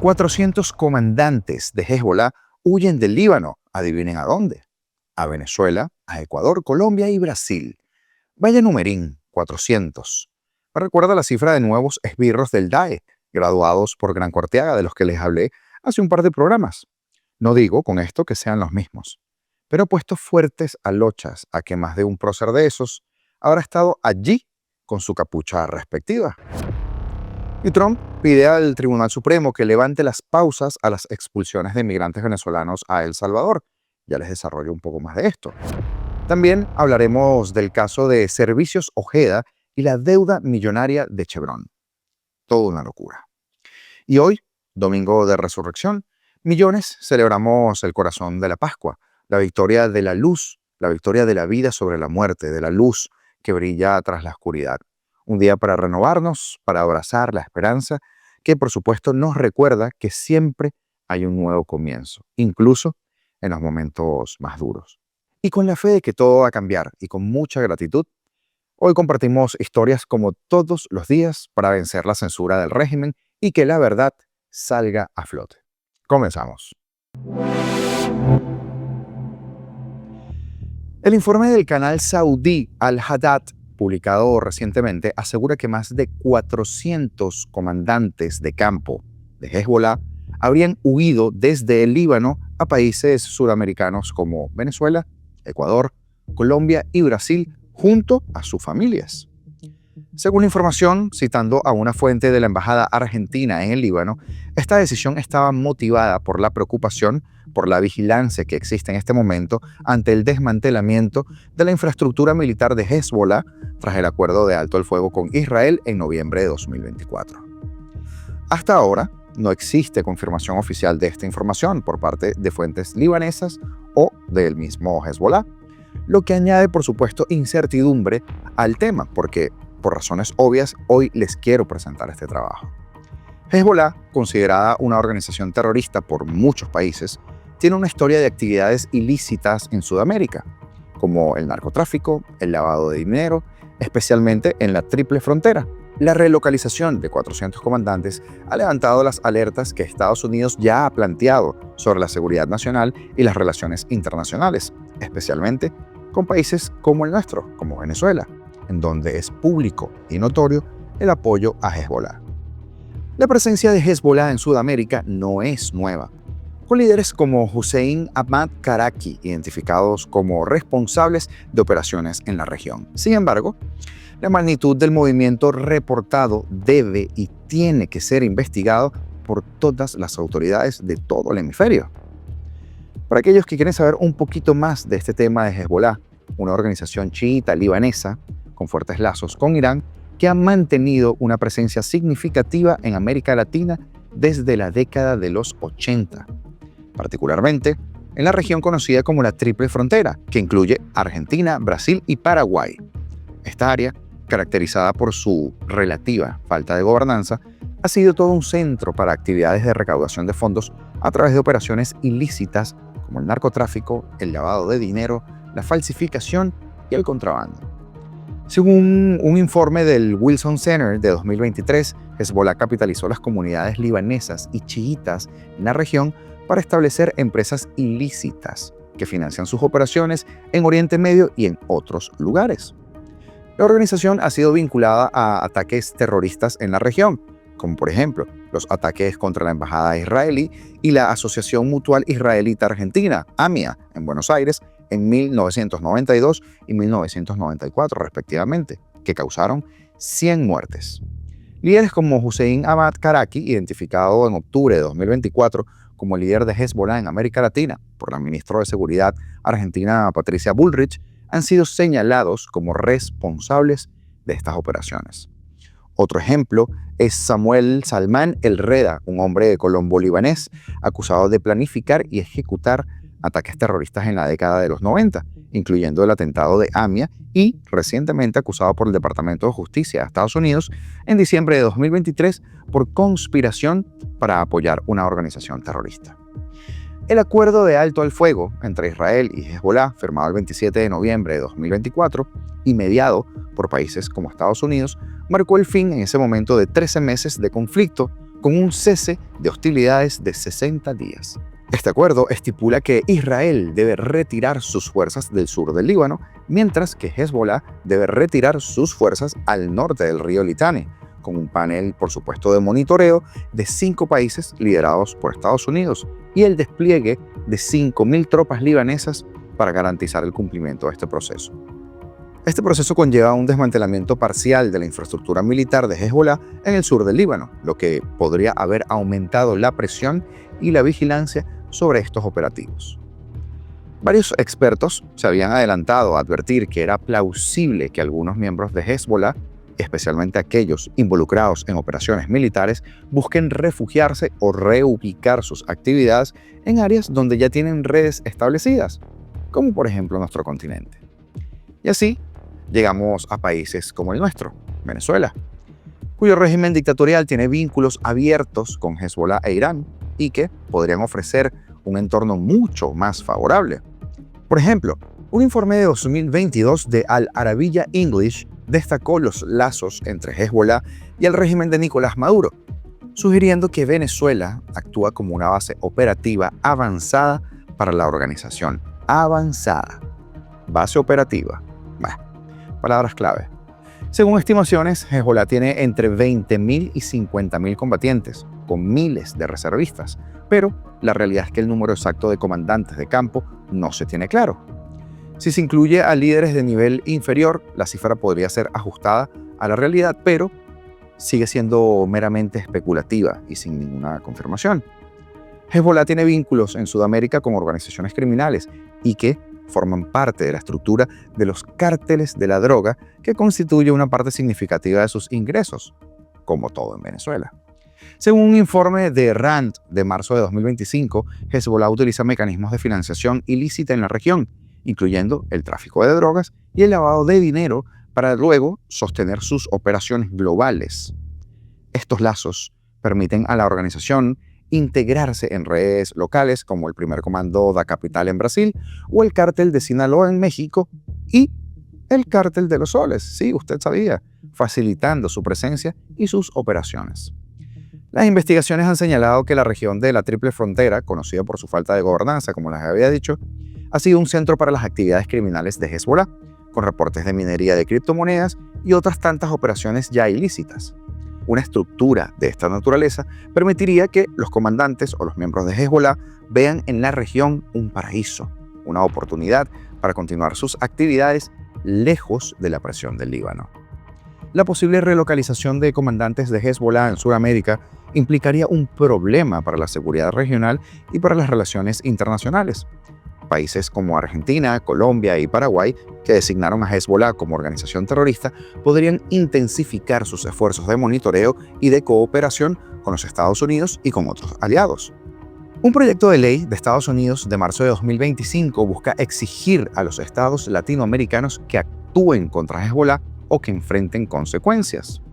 400 comandantes de Hezbollah huyen del Líbano. Adivinen a dónde. A Venezuela, a Ecuador, Colombia y Brasil. Vaya numerín, 400. Me recuerda la cifra de nuevos esbirros del DAE, graduados por Gran Corteaga, de los que les hablé hace un par de programas. No digo con esto que sean los mismos, pero puesto fuertes a lochas a que más de un prócer de esos habrá estado allí con su capucha respectiva. Y Trump pide al Tribunal Supremo que levante las pausas a las expulsiones de inmigrantes venezolanos a El Salvador. Ya les desarrollo un poco más de esto. También hablaremos del caso de Servicios Ojeda y la deuda millonaria de Chevron. Toda una locura. Y hoy, domingo de resurrección, millones celebramos el corazón de la Pascua, la victoria de la luz, la victoria de la vida sobre la muerte, de la luz que brilla tras la oscuridad. Un día para renovarnos, para abrazar la esperanza, que por supuesto nos recuerda que siempre hay un nuevo comienzo, incluso en los momentos más duros. Y con la fe de que todo va a cambiar y con mucha gratitud, hoy compartimos historias como todos los días para vencer la censura del régimen y que la verdad salga a flote. Comenzamos. El informe del canal saudí Al-Haddad, publicado recientemente, asegura que más de 400 comandantes de campo de Hezbollah habrían huido desde el Líbano a países sudamericanos como Venezuela, Ecuador, Colombia y Brasil, junto a sus familias. Según la información, citando a una fuente de la Embajada Argentina en el Líbano, esta decisión estaba motivada por la preocupación por la vigilancia que existe en este momento ante el desmantelamiento de la infraestructura militar de Hezbollah tras el acuerdo de alto el fuego con Israel en noviembre de 2024. Hasta ahora, no existe confirmación oficial de esta información por parte de fuentes libanesas o del mismo Hezbollah, lo que añade, por supuesto, incertidumbre al tema, porque, por razones obvias, hoy les quiero presentar este trabajo. Hezbollah, considerada una organización terrorista por muchos países, tiene una historia de actividades ilícitas en Sudamérica, como el narcotráfico, el lavado de dinero, especialmente en la Triple Frontera. La relocalización de 400 comandantes ha levantado las alertas que Estados Unidos ya ha planteado sobre la seguridad nacional y las relaciones internacionales, especialmente con países como el nuestro, como Venezuela, en donde es público y notorio el apoyo a Hezbollah. La presencia de Hezbollah en Sudamérica no es nueva, con líderes como Hussein Ahmad Karaki identificados como responsables de operaciones en la región. Sin embargo, la magnitud del movimiento reportado debe y tiene que ser investigado por todas las autoridades de todo el hemisferio. Para aquellos que quieren saber un poquito más de este tema de Hezbollah, una organización chiita libanesa con fuertes lazos con Irán, que ha mantenido una presencia significativa en América Latina desde la década de los 80, particularmente en la región conocida como la Triple Frontera, que incluye Argentina, Brasil y Paraguay. Esta área, caracterizada por su relativa falta de gobernanza, ha sido todo un centro para actividades de recaudación de fondos a través de operaciones ilícitas como el narcotráfico, el lavado de dinero, la falsificación y el contrabando. Según un informe del Wilson Center de 2023, Hezbollah capitalizó las comunidades libanesas y chiitas en la región para establecer empresas ilícitas que financian sus operaciones en Oriente Medio y en otros lugares. La organización ha sido vinculada a ataques terroristas en la región, como por ejemplo los ataques contra la embajada israelí y la Asociación Mutual Israelita Argentina, AMIA, en Buenos Aires, en 1992 y 1994 respectivamente, que causaron 100 muertes. Líderes como Hussein Ahmad Karaki, identificado en octubre de 2024 como líder de Hezbollah en América Latina por la ministra de Seguridad argentina Patricia Bullrich, han sido señalados como responsables de estas operaciones. Otro ejemplo es Samuel Salman El Reda, un hombre colombo-libanés acusado de planificar y ejecutar ataques terroristas en la década de los 90, incluyendo el atentado de AMIA y recientemente acusado por el Departamento de Justicia de Estados Unidos en diciembre de 2023 por conspiración para apoyar una organización terrorista. El acuerdo de alto al fuego entre Israel y Hezbollah, firmado el 27 de noviembre de 2024 y mediado por países como Estados Unidos, marcó el fin en ese momento de 13 meses de conflicto con un cese de hostilidades de 60 días. Este acuerdo estipula que Israel debe retirar sus fuerzas del sur del Líbano, mientras que Hezbollah debe retirar sus fuerzas al norte del río Litani, con un panel, por supuesto, de monitoreo de 5 países liderados por Estados Unidos y el despliegue de 5.000 tropas libanesas para garantizar el cumplimiento de este proceso. Este proceso conlleva un desmantelamiento parcial de la infraestructura militar de Hezbollah en el sur del Líbano, lo que podría haber aumentado la presión y la vigilancia sobre estos operativos. Varios expertos se habían adelantado a advertir que era plausible que algunos miembros de Hezbollah, especialmente aquellos involucrados en operaciones militares, busquen refugiarse o reubicar sus actividades en áreas donde ya tienen redes establecidas, como por ejemplo nuestro continente. Y así llegamos a países como el nuestro, Venezuela, cuyo régimen dictatorial tiene vínculos abiertos con Hezbollah e Irán y que podrían ofrecer un entorno mucho más favorable. Por ejemplo, un informe de 2022 de Al Arabiya English destacó los lazos entre Hezbollah y el régimen de Nicolás Maduro, sugiriendo que Venezuela actúa como una base operativa avanzada para la organización. Avanzada. Base operativa. Palabras clave. Según estimaciones, Hezbollah tiene entre 20.000 y 50.000 combatientes, con miles de reservistas, pero la realidad es que el número exacto de comandantes de campo no se tiene claro. Si se incluye a líderes de nivel inferior, la cifra podría ser ajustada a la realidad, pero sigue siendo meramente especulativa y sin ninguna confirmación. Hezbollah tiene vínculos en Sudamérica con organizaciones criminales y que forman parte de la estructura de los cárteles de la droga, que constituye una parte significativa de sus ingresos, como todo en Venezuela. Según un informe de RAND de marzo de 2025, Hezbollah utiliza mecanismos de financiación ilícita en la región, incluyendo el tráfico de drogas y el lavado de dinero, para luego sostener sus operaciones globales. Estos lazos permiten a la organización integrarse en redes locales como el Primer Comando da Capital en Brasil o el Cártel de Sinaloa en México y el Cártel de los Soles, sí, usted sabía, facilitando su presencia y sus operaciones. Las investigaciones han señalado que la región de la Triple Frontera, conocida por su falta de gobernanza, como les había dicho, ha sido un centro para las actividades criminales de Hezbollah, con reportes de minería de criptomonedas y otras tantas operaciones ya ilícitas. Una estructura de esta naturaleza permitiría que los comandantes o los miembros de Hezbollah vean en la región un paraíso, una oportunidad para continuar sus actividades lejos de la presión del Líbano. La posible relocalización de comandantes de Hezbollah en Sudamérica implicaría un problema para la seguridad regional y para las relaciones internacionales. Países como Argentina, Colombia y Paraguay, que designaron a Hezbollah como organización terrorista, podrían intensificar sus esfuerzos de monitoreo y de cooperación con los Estados Unidos y con otros aliados. Un proyecto de ley de Estados Unidos de marzo de 2025 busca exigir a los estados latinoamericanos que actúen contra Hezbollah o que enfrenten consecuencias.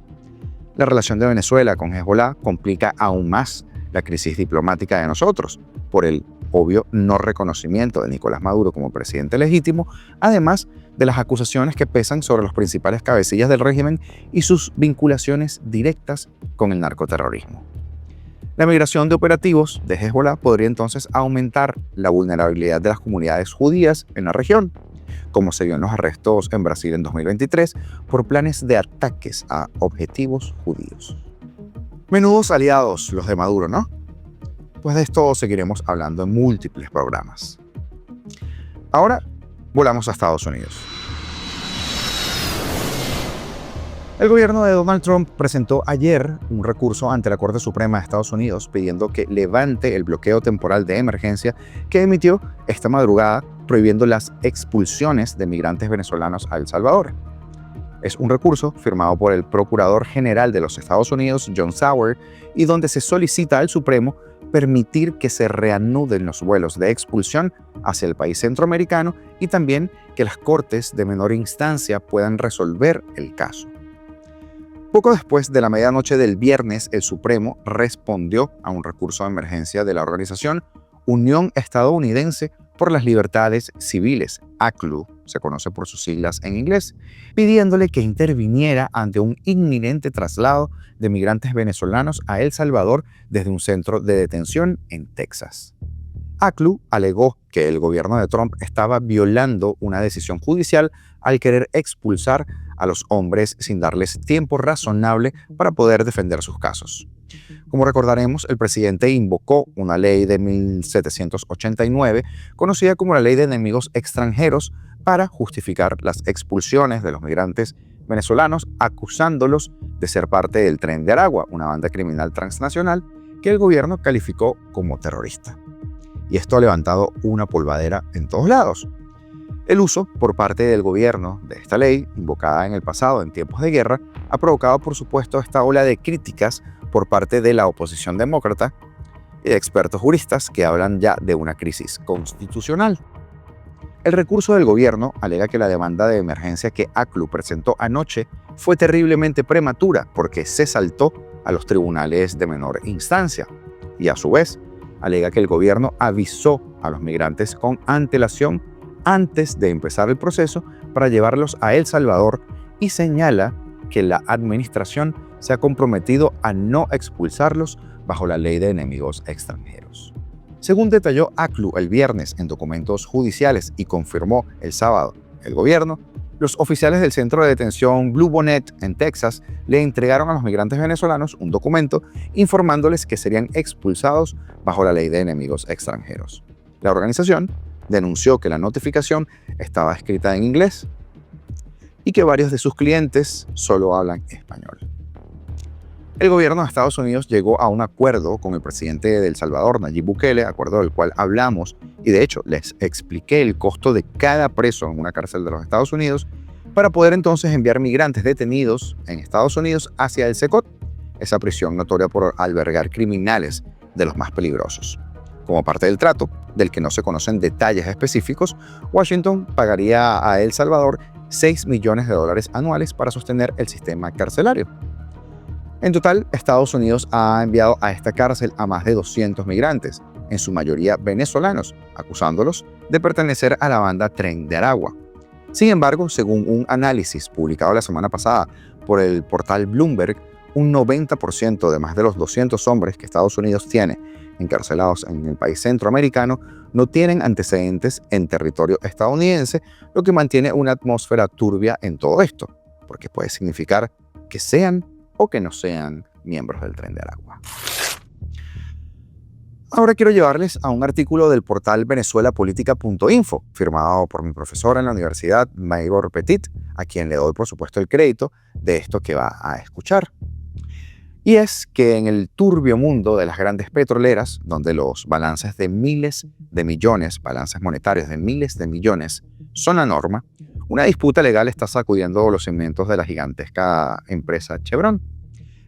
La relación de Venezuela con Hezbollah complica aún más la crisis diplomática de nosotros, por el obvio no reconocimiento de Nicolás Maduro como presidente legítimo, además de las acusaciones que pesan sobre los principales cabecillas del régimen y sus vinculaciones directas con el narcoterrorismo. La migración de operativos de Hezbollah podría entonces aumentar la vulnerabilidad de las comunidades judías en la región, como se vio en los arrestos en Brasil en 2023 por planes de ataques a objetivos judíos. Menudos aliados los de Maduro, ¿no? Pues de esto seguiremos hablando en múltiples programas. Ahora volamos a Estados Unidos. El gobierno de Donald Trump presentó ayer un recurso ante la Corte Suprema de Estados Unidos pidiendo que levante el bloqueo temporal de emergencia que emitió esta madrugada prohibiendo las expulsiones de migrantes venezolanos a El Salvador. Es un recurso firmado por el Procurador General de los Estados Unidos, John Sauer, y donde se solicita al Supremo permitir que se reanuden los vuelos de expulsión hacia el país centroamericano y también que las cortes de menor instancia puedan resolver el caso. Poco después de la medianoche del viernes, el Supremo respondió a un recurso de emergencia de la organización Unión Estadounidense por las Libertades Civiles, ACLU, se conoce por sus siglas en inglés, pidiéndole que interviniera ante un inminente traslado de migrantes venezolanos a El Salvador desde un centro de detención en Texas. ACLU alegó que el gobierno de Trump estaba violando una decisión judicial al querer expulsar a los hombres sin darles tiempo razonable para poder defender sus casos. Como recordaremos, el presidente invocó una ley de 1789, conocida como la Ley de Enemigos Extranjeros, para justificar las expulsiones de los migrantes venezolanos, acusándolos de ser parte del Tren de Aragua, una banda criminal transnacional que el gobierno calificó como terrorista. Y esto ha levantado una polvadera en todos lados. El uso por parte del gobierno de esta ley, invocada en el pasado en tiempos de guerra, ha provocado, por supuesto, esta ola de críticas por parte de la oposición demócrata y de expertos juristas que hablan ya de una crisis constitucional. El recurso del gobierno alega que la demanda de emergencia que ACLU presentó anoche fue terriblemente prematura porque se saltó a los tribunales de menor instancia y, a su vez, alega que el gobierno avisó a los migrantes con antelación antes de empezar el proceso para llevarlos a El Salvador y señala que la administración se ha comprometido a no expulsarlos bajo la Ley de Enemigos Extranjeros. Según detalló ACLU el viernes en documentos judiciales y confirmó el sábado el gobierno, los oficiales del centro de detención Blue Bonnet en Texas le entregaron a los migrantes venezolanos un documento informándoles que serían expulsados bajo la Ley de Enemigos Extranjeros. La organización denunció que la notificación estaba escrita en inglés y que varios de sus clientes solo hablan español. El gobierno de Estados Unidos llegó a un acuerdo con el presidente de El Salvador, Nayib Bukele, acuerdo del cual hablamos, y de hecho les expliqué el costo de cada preso en una cárcel de los Estados Unidos, para poder entonces enviar migrantes detenidos en Estados Unidos hacia el SECOT, esa prisión notoria por albergar criminales de los más peligrosos. Como parte del trato, del que no se conocen detalles específicos, Washington pagaría a El Salvador $6 millones anuales para sostener el sistema carcelario. En total, Estados Unidos ha enviado a esta cárcel a más de 200 migrantes, en su mayoría venezolanos, acusándolos de pertenecer a la banda Tren de Aragua. Sin embargo, según un análisis publicado la semana pasada por el portal Bloomberg, un 90% de más de los 200 hombres que Estados Unidos tiene encarcelados en el país centroamericano no tienen antecedentes en territorio estadounidense, lo que mantiene una atmósfera turbia en todo esto, porque puede significar que sean o que no sean miembros del Tren de Aragua. Ahora quiero llevarles a un artículo del portal venezuelapolitica.info, firmado por mi profesora en la universidad, Maybor Petit, a quien le doy por supuesto el crédito de esto que va a escuchar. Y es que en el turbio mundo de las grandes petroleras, donde los balances de miles de millones, balances monetarios de miles de millones, son la norma, una disputa legal está sacudiendo los cimientos de la gigantesca empresa Chevron.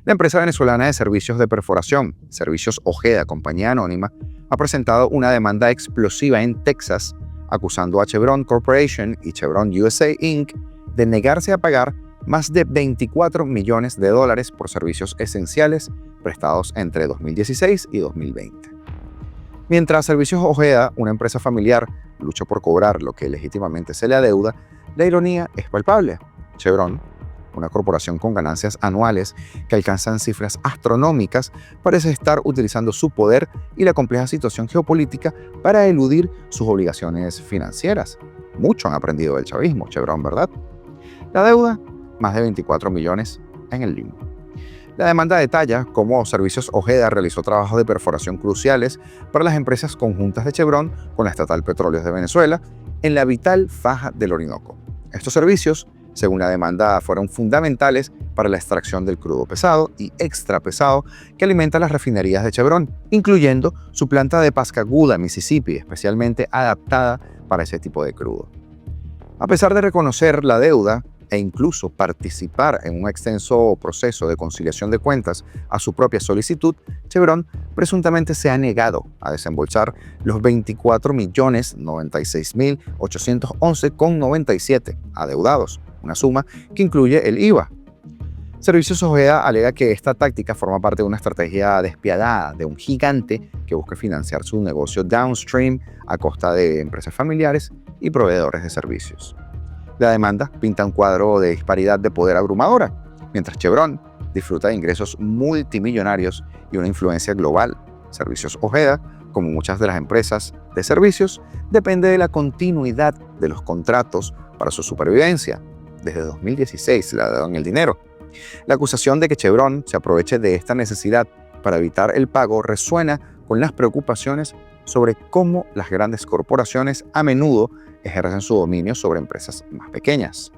La empresa venezolana de servicios de perforación, Servicios Ojeda, compañía anónima, ha presentado una demanda explosiva en Texas, acusando a Chevron Corporation y Chevron USA Inc. de negarse a pagar más de $24 millones por servicios esenciales prestados entre 2016 y 2020. Mientras Servicios Ojeda, una empresa familiar, lucha por cobrar lo que legítimamente se le adeuda, la ironía es palpable. Chevron, una corporación con ganancias anuales que alcanzan cifras astronómicas, parece estar utilizando su poder y la compleja situación geopolítica para eludir sus obligaciones financieras. Mucho han aprendido del chavismo, Chevron, ¿verdad? La deuda, más de 24 millones en el limbo. La demanda detalla cómo Servicios Ojeda realizó trabajos de perforación cruciales para las empresas conjuntas de Chevron con la estatal Petróleos de Venezuela en la vital faja del Orinoco. Estos servicios, según la demanda, fueron fundamentales para la extracción del crudo pesado y extra pesado que alimenta las refinerías de Chevron, incluyendo su planta de Pascagoula, Mississippi, especialmente adaptada para ese tipo de crudo. A pesar de reconocer la deuda e incluso participar en un extenso proceso de conciliación de cuentas a su propia solicitud, Chevron presuntamente se ha negado a desembolsar los $24.096.811,97 adeudados, una suma que incluye el IVA. Servicios Ojeda alega que esta táctica forma parte de una estrategia despiadada de un gigante que busca financiar su negocio downstream a costa de empresas familiares y proveedores de servicios. La demanda pinta un cuadro de disparidad de poder abrumadora, mientras Chevron disfruta de ingresos multimillonarios y una influencia global. Servicios Ojeda, como muchas de las empresas de servicios, depende de la continuidad de los contratos para su supervivencia. Desde 2016 le ha dado en el dinero. La acusación de que Chevron se aproveche de esta necesidad para evitar el pago resuena con las preocupaciones sobre cómo las grandes corporaciones a menudo ejercen su dominio sobre empresas más pequeñas.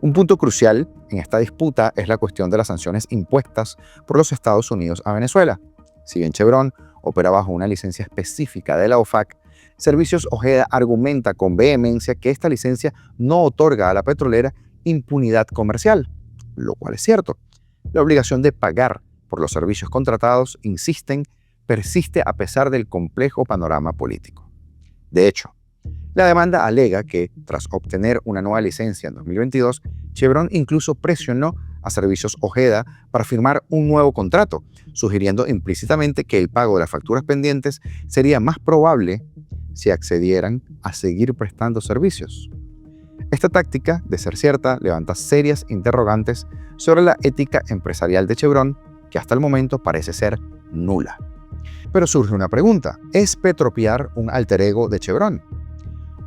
Un punto crucial en esta disputa es la cuestión de las sanciones impuestas por los Estados Unidos a Venezuela. Si bien Chevron opera bajo una licencia específica de la OFAC, Servicios Ojeda argumenta con vehemencia que esta licencia no otorga a la petrolera impunidad comercial, lo cual es cierto. La obligación de pagar por los servicios contratados, insisten, persiste a pesar del complejo panorama político. De hecho, la demanda alega que, tras obtener una nueva licencia en 2022, Chevron incluso presionó a Servicios Ojeda para firmar un nuevo contrato, sugiriendo implícitamente que el pago de las facturas pendientes sería más probable si accedieran a seguir prestando servicios. Esta táctica, de ser cierta, levanta serias interrogantes sobre la ética empresarial de Chevron, que hasta el momento parece ser nula. Pero surge una pregunta: ¿es Petropiar un alter ego de Chevron?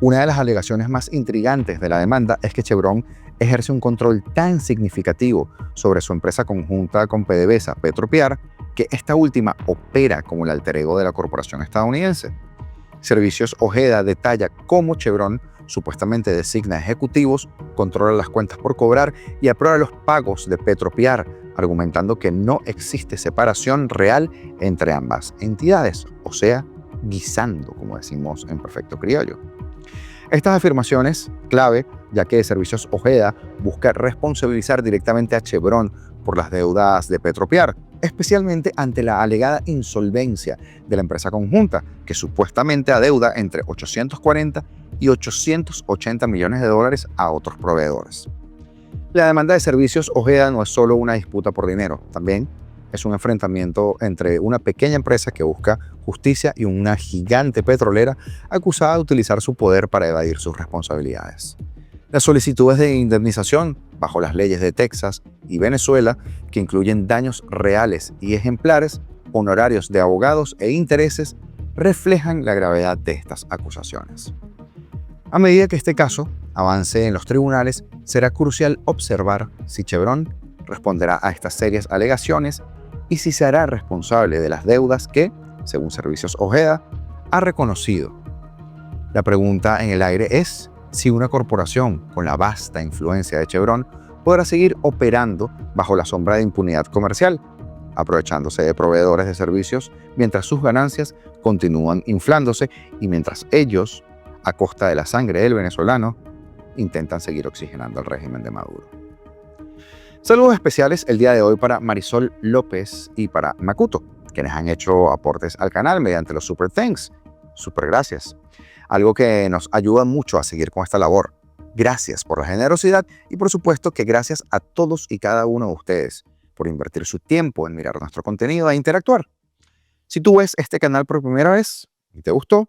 Una de las alegaciones más intrigantes de la demanda es que Chevron ejerce un control tan significativo sobre su empresa conjunta con PDVSA, Petropiar, que esta última opera como el alter ego de la corporación estadounidense. Servicios Ojeda detalla cómo Chevron supuestamente designa ejecutivos, controla las cuentas por cobrar y aprueba los pagos de Petropiar, argumentando que no existe separación real entre ambas entidades, o sea, guisando, como decimos en perfecto criollo. Estas afirmaciones, clave, ya que Servicios Ojeda busca responsabilizar directamente a Chevron por las deudas de Petropiar, especialmente ante la alegada insolvencia de la empresa conjunta, que supuestamente adeuda entre 840 y 880 millones de dólares a otros proveedores. La demanda de Servicios Ojeda no es solo una disputa por dinero, también es un enfrentamiento entre una pequeña empresa que busca justicia y una gigante petrolera acusada de utilizar su poder para evadir sus responsabilidades. Las solicitudes de indemnización, bajo las leyes de Texas y Venezuela, que incluyen daños reales y ejemplares, honorarios de abogados e intereses, reflejan la gravedad de estas acusaciones. A medida que este caso avance en los tribunales, será crucial observar si Chevron responderá a estas serias alegaciones y si se hará responsable de las deudas que, según Servicios Ojeda, ha reconocido. La pregunta en el aire es si una corporación con la vasta influencia de Chevron podrá seguir operando bajo la sombra de impunidad comercial, aprovechándose de proveedores de servicios mientras sus ganancias continúan inflándose y mientras ellos, a costa de la sangre del venezolano, intentan seguir oxigenando el régimen de Maduro. Saludos especiales el día de hoy para Marisol López y para Makuto, quienes han hecho aportes al canal mediante los Super Thanks. Super gracias. Algo que nos ayuda mucho a seguir con esta labor. Gracias por la generosidad y por supuesto que gracias a todos y cada uno de ustedes por invertir su tiempo en mirar nuestro contenido e interactuar. Si tú ves este canal por primera vez y te gustó,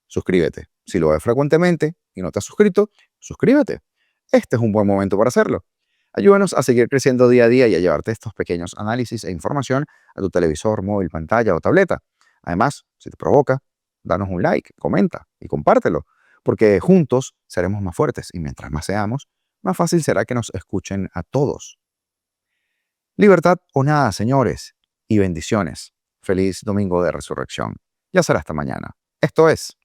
suscríbete. Si lo ves frecuentemente y no te has suscrito, suscríbete. Este es un buen momento para hacerlo. Ayúdanos a seguir creciendo día a día y a llevarte estos pequeños análisis e información a tu televisor, móvil, pantalla o tableta. Además, si te provoca, danos un like, comenta y compártelo, porque juntos seremos más fuertes y mientras más seamos, más fácil será que nos escuchen a todos. Libertad o nada, señores, y bendiciones. Feliz domingo de resurrección. Ya será hasta mañana. Esto es